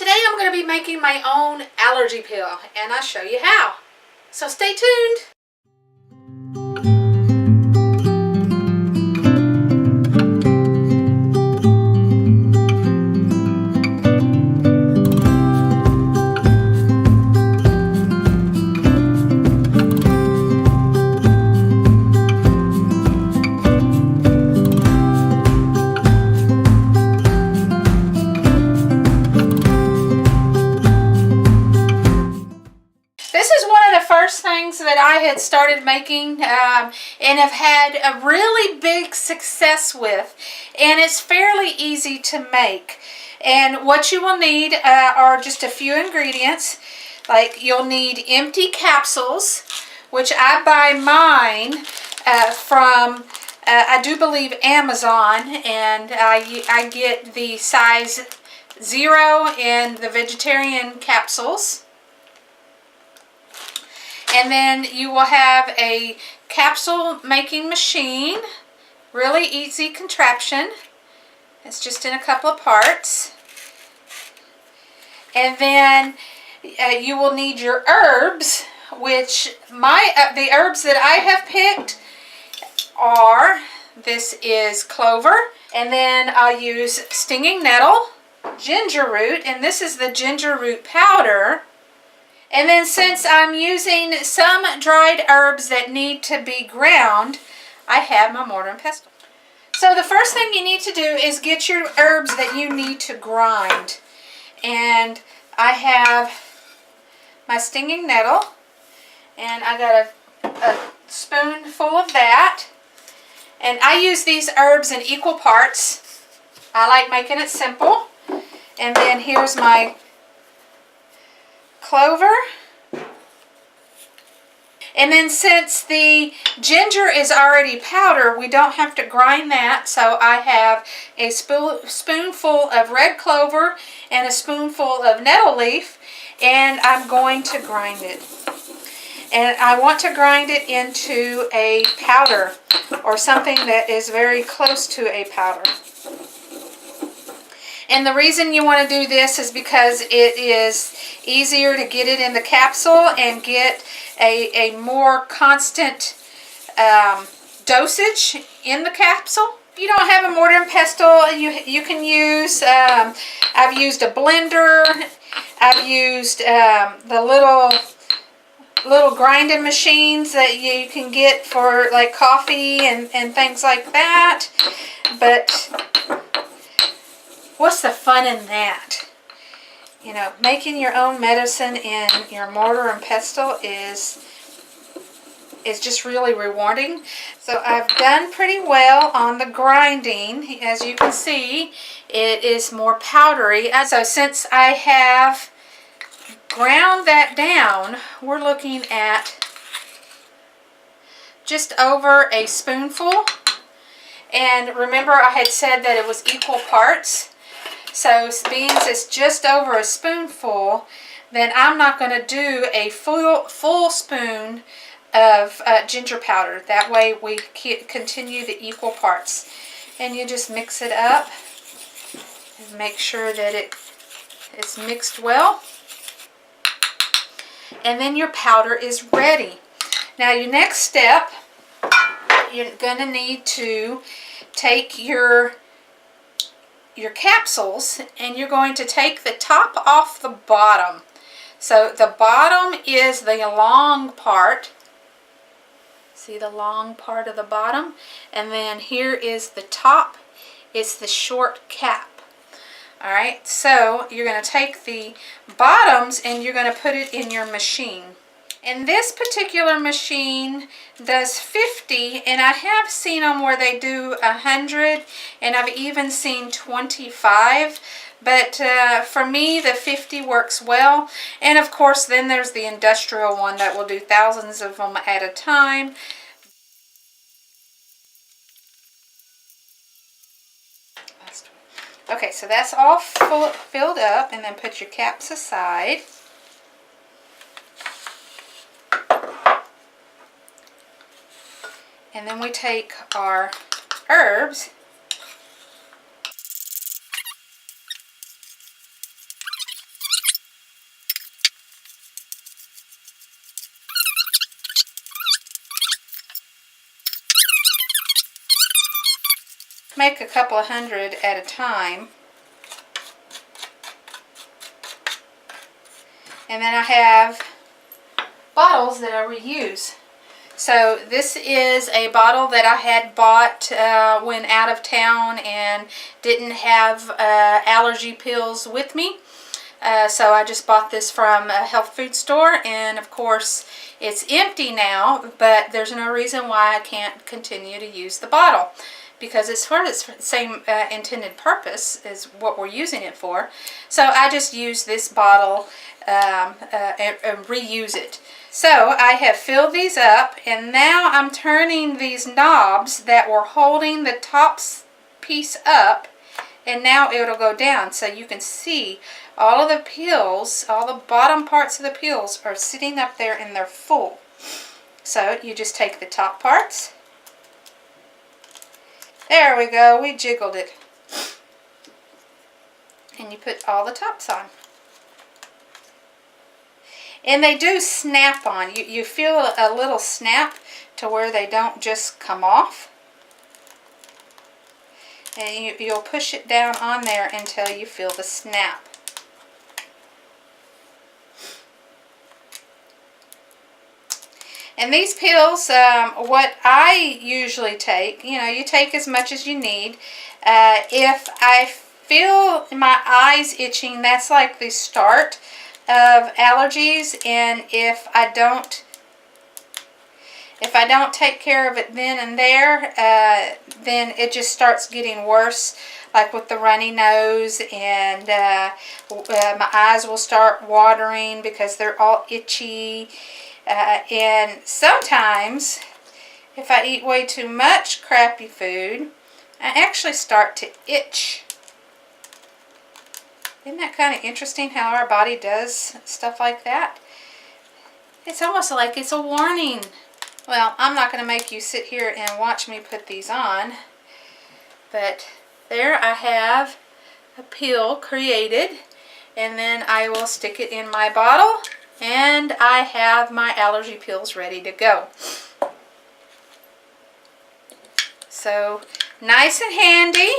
Today I'm going to be making my own allergy pill, and I'll show you how. So stay tuned. This is one of the first things that I had started making and have had a really big success with, and it's fairly easy to make. And what you will need are just a few ingredients. Like, you'll need empty capsules, which I buy mine from I do believe Amazon, and I get the size 0 in the vegetarian capsules. And then you will have a capsule making machine, really easy contraption. It's just in a couple of parts. And then you will need your herbs, which the herbs that I have picked are, this is clover, and then I'll use stinging nettle, ginger root, and this is the ginger root powder. And then, since I'm using some dried herbs that need to be ground, I have my mortar and pestle. So the first thing you need to do is get your herbs that you need to grind. And I have my stinging nettle, and I got a spoonful of that. And I use these herbs in equal parts. I like making it simple. And then here's my clover. And then, since the ginger is already powder, we don't have to grind that. So I have a spoonful of red clover and a spoonful of nettle leaf, and I'm going to grind it. And I want to grind it into a powder, or something that is very close to a powder. And the reason you want to do this is because it is easier to get it in the capsule and get a more constant dosage in the capsule. If you don't have a mortar and pestle, you can use, I've used a blender, I've used the little grinding machines that you can get for like coffee and things like that. But what's the fun in that? You know, making your own medicine in your mortar and pestle is just really rewarding. So I've done pretty well on the grinding. As you can see, it is more powdery. So since I have ground that down, we're looking at just over a spoonful. And remember, I had said that it was equal parts. So being it's just over a spoonful, then I'm not going to do a full spoon of ginger powder. That way we continue the equal parts. And you just mix it up and make sure that it's mixed well. And then your powder is ready. Now your next step, you're going to need to take your capsules, and you're going to take the top off the bottom. So the bottom is the long part. See the long part of the bottom? And then here is the top. It's the short cap. Alright, so you're going to take the bottoms and you're going to put it in your machine. And this particular machine does 50, and I have seen them where they do 100, and I've even seen 25. But for me, the 50 works well. And of course, then there's the industrial one that will do thousands of them at a time. Okay, so that's all filled up, and then put your caps aside. And then we take our herbs make a couple of hundred at a time. And then I have bottles that I reuse. So this is a bottle that I had bought when out of town and didn't have allergy pills with me. So I just bought this from a health food store, and of course it's empty now, but there's no reason why I can't continue to use the bottle, because it's for its same intended purpose as what we're using it for. So I just use this bottle and reuse it. So I have filled these up, and now I'm turning these knobs that were holding the top piece up, and now it'll go down, so you can see all of the pills, all the bottom parts of the pills are sitting up there and they're full. So you just take the top parts. There we go, we jiggled it. And you put all the tops on. And they do snap on. You feel a little snap to where they don't just come off. And you'll push it down on there until you feel the snap. And these pills, what I usually take, you take as much as you need. If I feel my eyes itching, that's like the start of allergies, and if I don't take care of it then and there, then it just starts getting worse, like with the runny nose, and my eyes will start watering because they're all itchy. And sometimes, if I eat way too much crappy food, I actually start to itch. Isn't that kind of interesting how our body does stuff like that? It's almost like it's a warning. Well, I'm not going to make you sit here and watch me put these on. But there I have a pill created. And then I will stick it in my bottle. And I have my allergy pills ready to go. So, nice and handy,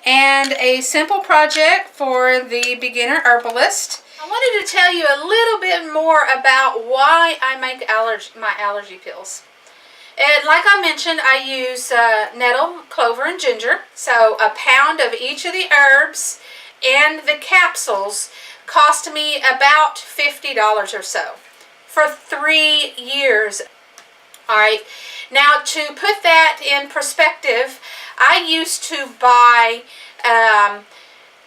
and a simple project for the beginner herbalist. I wanted to tell you a little bit more about why I make my allergy pills. And like I mentioned, I use nettle, clover, and ginger. So a pound of each of the herbs and the capsules cost me about $50 or so for 3 years. Alright, now to put that in perspective, I used to buy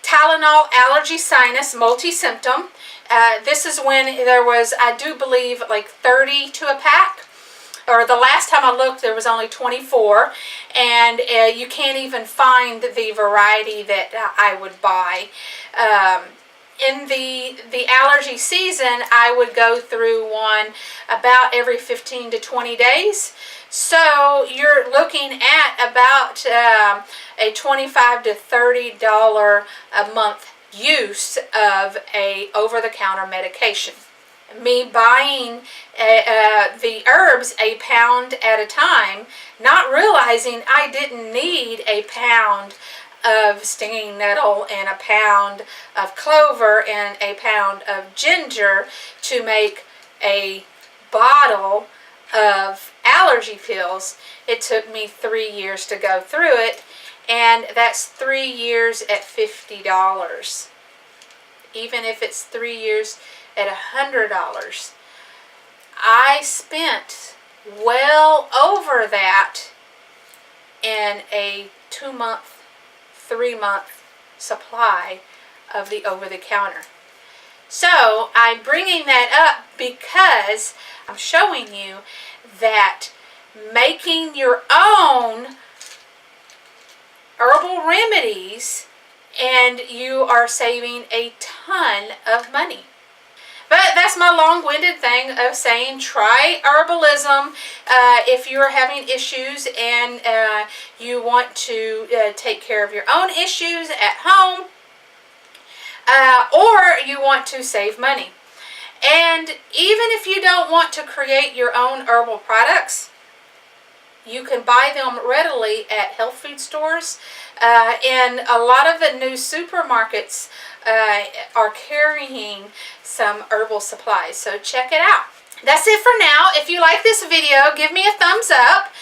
Tylenol Allergy Sinus Multi-Symptom. This is when there was, I do believe, like 30 to a pack. Or the last time I looked, there was only 24. And you can't even find the variety that I would buy. In the allergy season, I would go through one about every 15 to 20 days. So you're looking at about a $25 to $30 a month use of a over-the-counter medication. Me buying the herbs a pound at a time, not realizing I didn't need a pound of stinging nettle and a pound of clover and a pound of ginger to make a bottle of allergy pills. It took me 3 years to go through it, and that's 3 years at $50. Even if it's 3 years at $100, I spent well over that in a 2-month, 3-month supply of the over-the-counter. So I'm bringing that up because I'm showing you that making your own herbal remedies, and you are saving a ton of money. But that's my long-winded thing of saying try herbalism if you're having issues and you want to take care of your own issues at home, or you want to save money. And even if you don't want to create your own herbal products, You can buy them readily at health food stores, and a lot of the new supermarkets are carrying some herbal supplies. So check it out. That's it for now. If you like this video, give me a thumbs up.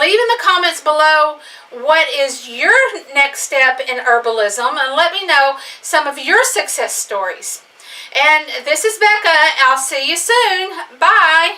Leave in the comments below what is your next step in herbalism, and let me know some of your success stories. And this is Bekka. I'll see you soon. Bye.